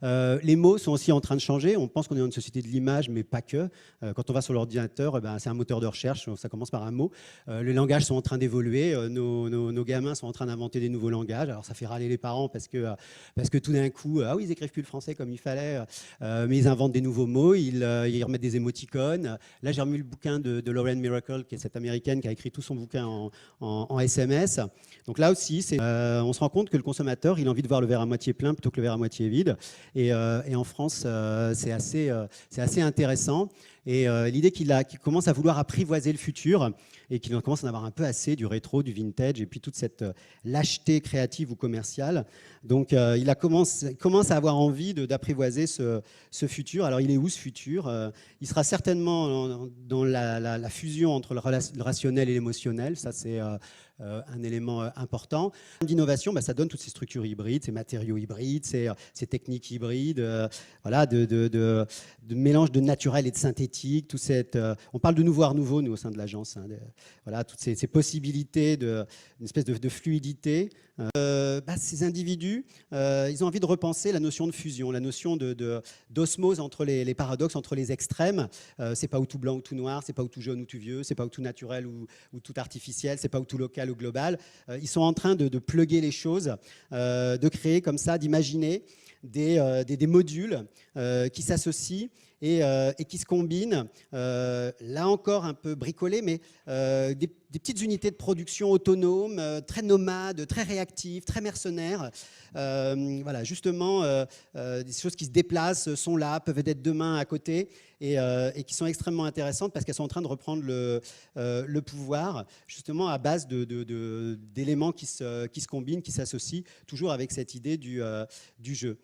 Les mots sont aussi en train de changer. On pense qu'on est dans une société de l'image, mais pas que. Quand on va sur l'ordinateur, c'est un moteur de recherche, ça commence par un mot. Les langages sont en train d'évoluer. Nos gamins sont en train d'inventer des nouveaux langages. Alors ça fait râler les parents parce que tout d'un coup, ah oui, ils écrivent plus le français comme il fallait, mais ils inventent des nouveaux mots, ils remettent des émoticônes. Là, j'ai remis le bouquin de Lauren Miracle, qui est cette américaine qui a écrit tout son bouquin en SMS. Donc là aussi, on se rend compte que le consommateur, il a envie de voir le verre à moitié plein plutôt que le verre à moitié vide. Et en France, c'est assez intéressant. Et l'idée qu'il commence à vouloir apprivoiser le futur et qu'il commence à en avoir un peu assez du rétro, du vintage et puis toute cette lâcheté créative ou commerciale. Donc il commence à avoir envie d'apprivoiser ce futur. Alors il est où ce futur? Il sera certainement dans la fusion entre le rationnel et l'émotionnel. Ça, c'est un élément important. D'innovation, ça donne toutes ces structures hybrides, ces matériaux hybrides, ces techniques hybrides, voilà, de mélange de naturel et de synthétique. On parle de nouveau art nouveau, nous, au sein de l'agence. Voilà, toutes ces possibilités d'une espèce de fluidité. Ces individus, ils ont envie de repenser la notion de fusion, la notion d'osmose entre les paradoxes, entre les extrêmes. C'est pas ou tout blanc ou tout noir, c'est pas ou tout jaune ou tout vieux, c'est pas ou tout naturel ou tout artificiel, c'est pas ou tout local ou global. Ils sont en train de plugger les choses, de créer comme ça, d'imaginer des modules qui s'associent et qui se combinent, là encore un peu bricolés, mais des petites unités de production autonomes, très nomades, très réactives, très mercenaires. Voilà, justement, des choses qui se déplacent sont là, peuvent être demain à côté, et qui sont extrêmement intéressantes parce qu'elles sont en train de reprendre le pouvoir, justement à base d'éléments qui se combinent, qui s'associent, toujours avec cette idée du jeu.